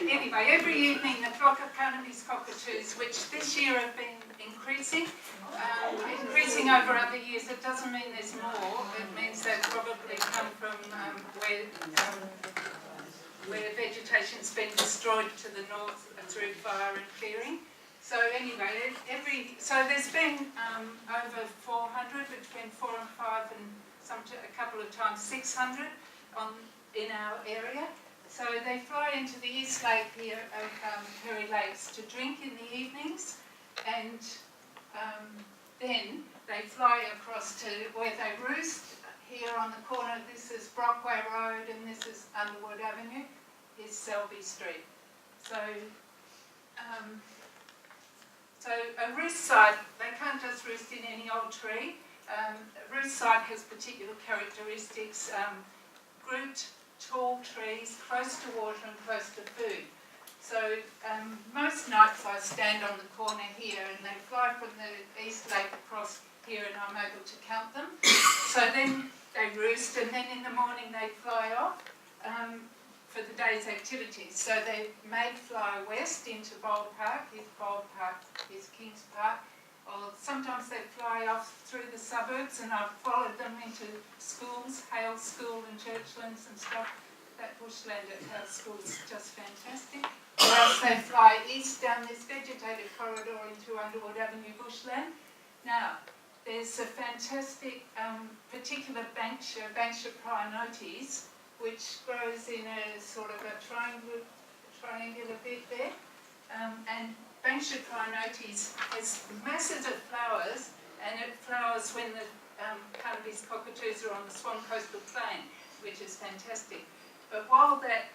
Anyway, every evening the flock of Carnaby's cockatoos, which this year have been increasing over other years. It doesn't mean there's more. It means they've probably come from where vegetation's been destroyed to the north through fire and clearing. So anyway, so there's been over 400, between 4 and 5, and a couple of times 600 in our area. So they fly into the East Lake here of Perry Lakes to drink in the evenings, and then they fly across to where they roost. Here on the corner, this is Brockway Road and this is Underwood Avenue, is Selby Street. So, so a roost site, they can't just roost in any old tree. A roost site has particular characteristics, grouped tall trees, close to water and close to food. So most nights I stand on the corner here and they fly from the East Lake across here and I'm able to count them. So then they roost and then in the morning they fly off for the day's activities. So they may fly west into Bold Park, here's Bold Park, here's Kings Park, or sometimes they fly off through the suburbs and I've followed them into schools, Hale School and Churchlands and stuff. That bushland at Hale School is just fantastic. Or else they fly east down this vegetated corridor into Underwood Avenue bushland. Now, there's a fantastic particular Banksia prionotes, which grows in a sort of a triangular bit there. And Banksia prionotes has masses of flowers, and it flowers when the Carnaby's cockatoos are on the Swan Coastal Plain, which is fantastic. But while that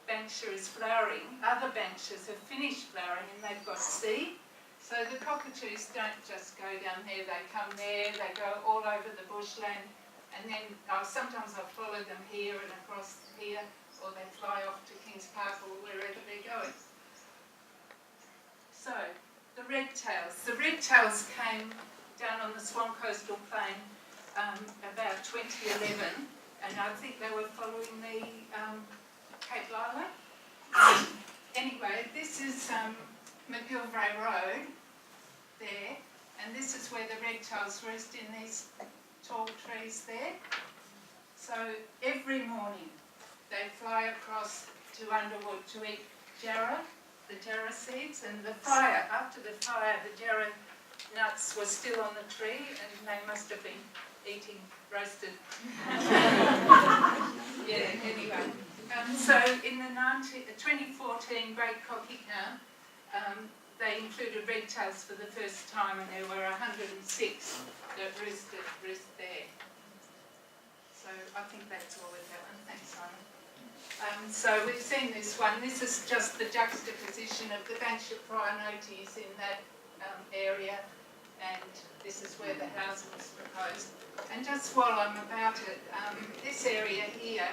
Banksia is flowering, other Banksias have finished flowering and they've got seed. So the cockatoos don't just go down there, they come there, they go all over the bushland, and then sometimes I follow them here and across here, or they fly off to Kings Park or wherever they're going. So, the redtails. The redtails came down on the Swan Coastal Plain about 2011, and I think they were following the Cape Lila. Anyway, this is McGilvray Road there, and this is where the redtails roost in these tall trees there. So every morning they fly across to Underwood to eat jarrah, the jarrah seeds, and the fire, after the fire, the jarrah nuts were still on the tree and they must have been eating roasted. Yeah, anyway. So in the 2014 Great Cocky Count, they included redtails for the first time, and there were 106 that roost there. So I think that's all with that one. Thanks, Simon. So we've seen this one. This is just the juxtaposition of the Banksia prionotes in that area, and this is where the house was proposed. And just while I'm about it, this area here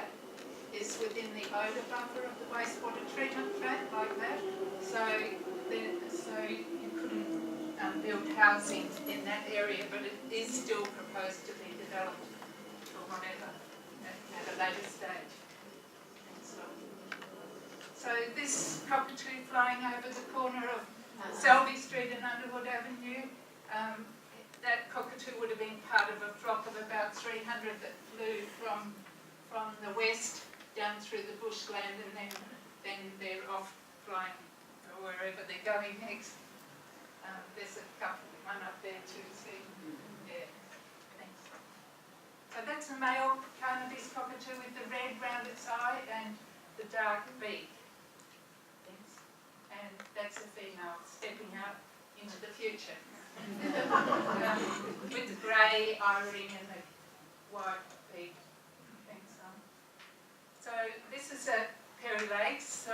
is within the odour buffer of the wastewater treatment plant, like that. So you couldn't build housing in that area, but it is still proposed to be developed for whatever at a later stage. So this cockatoo flying over the corner of Selby Street and Underwood Avenue, that cockatoo would have been part of a flock of about 300 that flew from the west down through the bushland, and then they're off flying wherever they're going next. There's a couple, one up there too, see? Yeah, thanks. So that's a male Carnaby's cockatoo with the red round its eye and the dark beak. Thanks. And that's a female stepping out into the future. With the grey eye-ring and the white beak. Thanks, So this is at Perry Lakes, so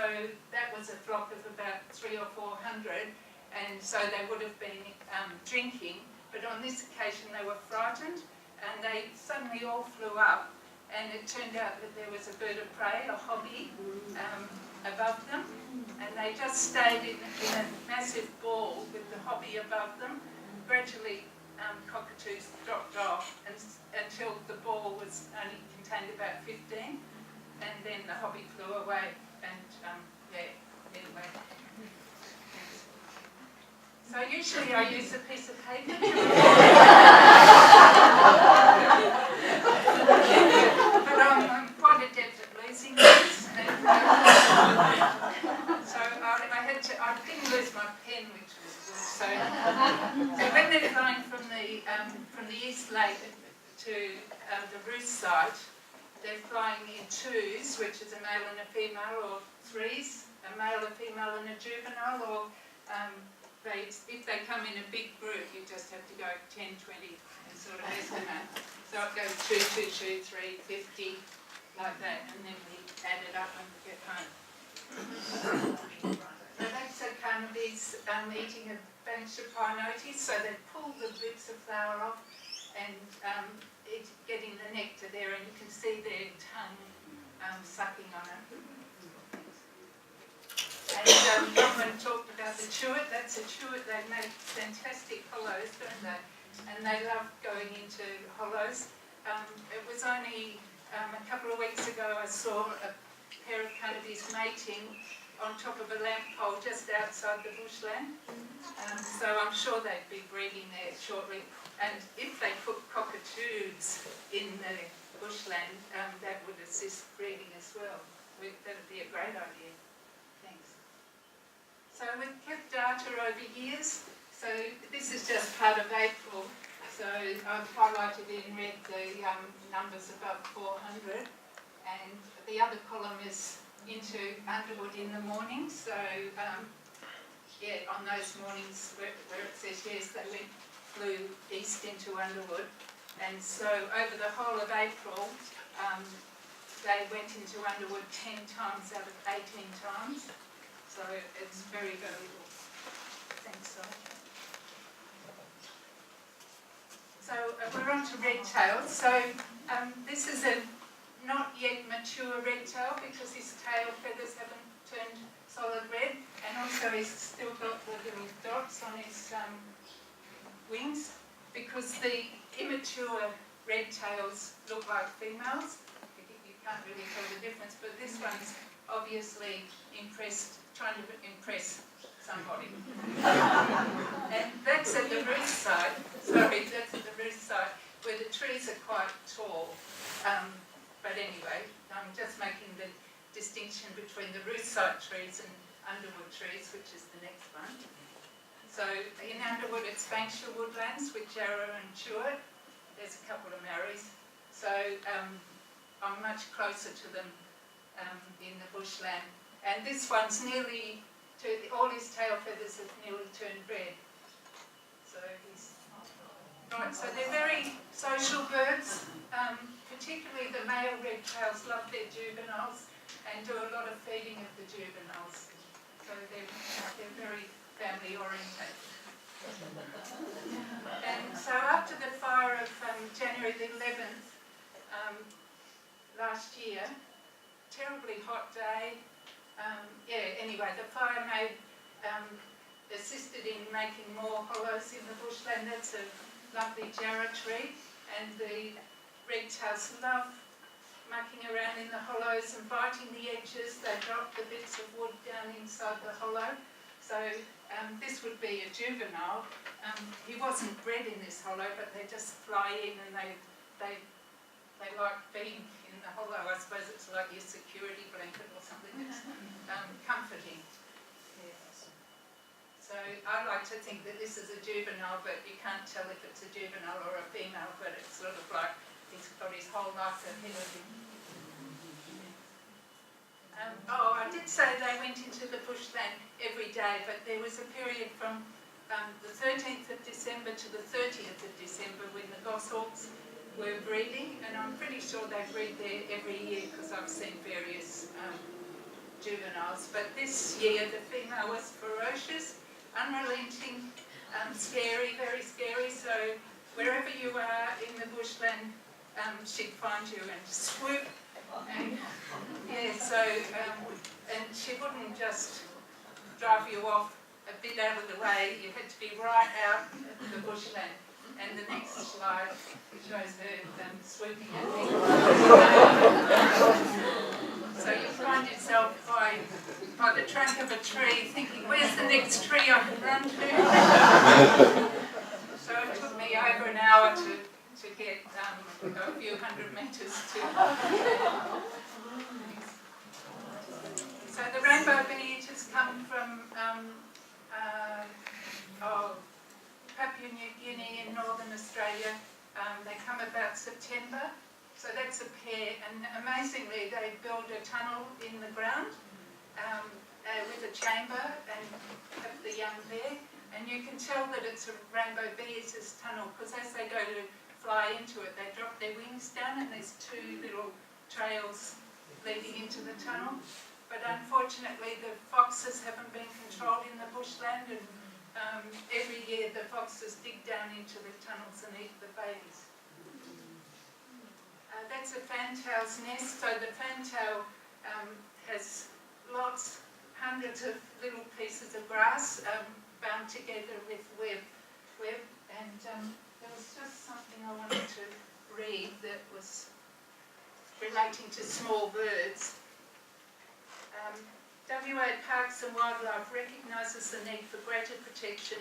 that was a flock of about 300 or 400, and so they would have been drinking, but on this occasion they were frightened and they suddenly all flew up, and it turned out that there was a bird of prey, a hobby, above them, and they just stayed in a massive ball with the hobby above them. Gradually cockatoos dropped off until the ball was only contained about 15, and then the hobby flew away and So usually I use a piece of paper to but I'm quite adept at losing these. And, so I didn't lose my pen, which was good. So when they're flying from the East Lake to the roost site, they're flying in twos, which is a male and a female, or threes, a male, a female and a juvenile, or if they come in a big group, you just have to go 10, 20 and sort of estimate. So it goes 2, 2, 2, 3, 50, like that, and then we add it up when we get home. So that's a Carnaby's eating a Banksia prinotis, so they pull the bits of flour off and getting the nectar there, and you can see their tongue sucking on it. And Norman talked about the chewit. That's a chewit. They make fantastic hollows, don't they? And they love going into hollows. It was only a couple of weeks ago I saw a pair of Carnaby's mating on top of a lamp pole just outside the bushland. So I'm sure they'd be breeding there shortly. And if they put cockatoos in the bushland, that would assist breeding as well. That would be a great idea. Thanks. So we've kept data over years. So this is just part of April. So I've highlighted in red the numbers above 400. And the other column is into Underwood in the morning. So yeah, on those mornings where it says yes, they flew east into Underwood. And so over the whole of April, they went into Underwood 10 times out of 18 times. So it's very valuable. Thanks, Si. So we're on to red tails. So this is a not yet mature red tail because his tail feathers haven't turned solid red, and also he's still got the little dots on his wings, because the immature red tails look like females. You can't really tell the difference, but this one's obviously trying to impress somebody. And that's at the roost side. Sorry, that's at the roost side where the trees are quite tall. But anyway, I'm just making the distinction between the roost side trees and Underwood trees, which is the next one. So in Underwood it's Banksia woodlands with Jarrah and Chewit. There's a couple of Marys. So I'm much closer to them in the bushland. And this one's nearly, all his tail feathers have nearly turned red. So he's, right, so they're very social birds. Particularly the male red tails love their juveniles and do a lot of feeding of the juveniles. So they're very family oriented. And so after the fire of January the 11th last year, terribly hot day. Anyway, the fire assisted in making more hollows in the bushland. That's a lovely Jarrah tree, and the red tails love mucking around in the hollows and biting the edges. They drop the bits of wood down inside the hollow. So this would be a juvenile. He wasn't bred in this hollow, but they just fly in and they like being in the hollow. I suppose it's like your security blanket or something that's comforting. Yes. So I like to think that this is a juvenile, but you can't tell if it's a juvenile or a female, but it's sort of like he's got his whole life ahead of him. I did say they went into the bushland every day, but there was a period from the 13th of December to the 30th of December when the goshawks were breeding, and I'm pretty sure they breed there every year because I've seen various juveniles. But this year the female was ferocious, unrelenting, scary, very scary, so wherever you are in the bushland, she'd find you and swoop. And yeah, so and she wouldn't just drive you off a bit out of the way. You had to be right out of the bushland. And the next slide shows her swooping at me. So you find yourself by the trunk of a tree thinking, where's the next tree I can run to? So it took me over an hour to get a few hundred metres to. So the rainbow bee has come from Papua New Guinea in northern Australia. They come about September. So that's a pair, and amazingly they build a tunnel in the ground with a chamber and have the young there. And you can tell that it's a rainbow bee's tunnel because as they go to fly into it, they drop their wings down and there's two little trails leading into the tunnel. But unfortunately the foxes haven't been controlled in the bushland, and every year the foxes dig down into the tunnels and eat the babies. That's a fantail's nest. So the fantail has hundreds of little pieces of grass bound together with web. And there was just something I wanted to read that was relating to small birds. WA Parks and Wildlife recognises the need for greater protection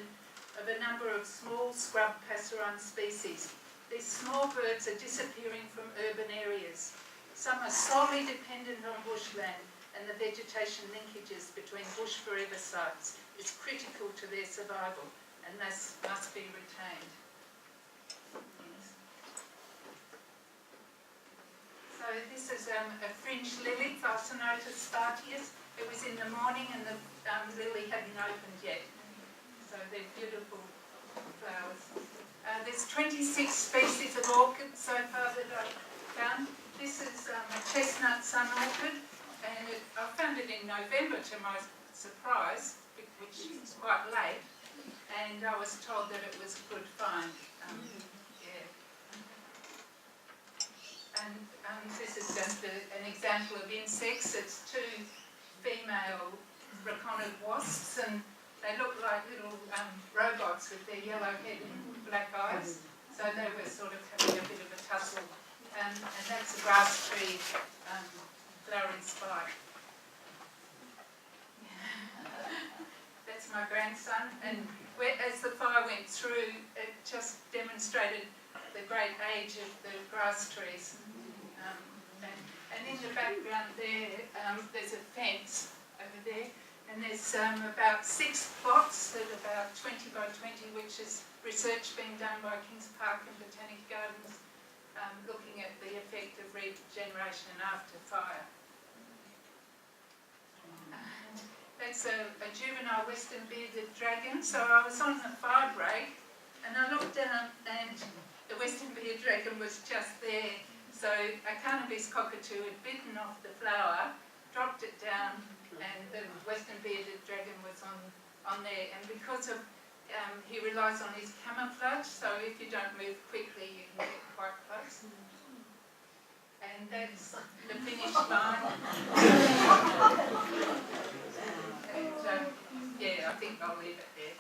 of a number of small scrub passerine species. These small birds are disappearing from urban areas. Some are solely dependent on bushland, and the vegetation linkages between bush forever sites is critical to their survival, and this must be retained. Yes. So this is a fringe lily, Philosinotus sparteus. It was in the morning and the lily hadn't opened yet. So they're beautiful flowers. There's 26 species of orchids so far that I've found. This is a chestnut sun orchid, and I found it in November to my surprise, which is quite late, and I was told that it was a good find. And this is just an example of insects. It's two female Rhaconid wasps, and they look like little robots with their yellow head and black eyes. So they were sort of having a bit of a tussle. And that's a grass tree flowering spike. That's my grandson. And as the fire went through, it just demonstrated the great age of the grass trees. And in the background there, there's a fence over there. And there's about 6 plots that are about 20 by 20, which is research being done by Kings Park and Botanic Gardens, looking at the effect of regeneration after fire. And that's a juvenile western bearded dragon. So I was on the fire break, and I looked down, and the western bearded dragon was just there. So a Carnaby's cockatoo had bitten off the flower, dropped it down, and the western bearded dragon was on there. And because of he relies on his camouflage, so if you don't move quickly, you can get quite close. And that's the finish line. And yeah, I think I'll leave it there.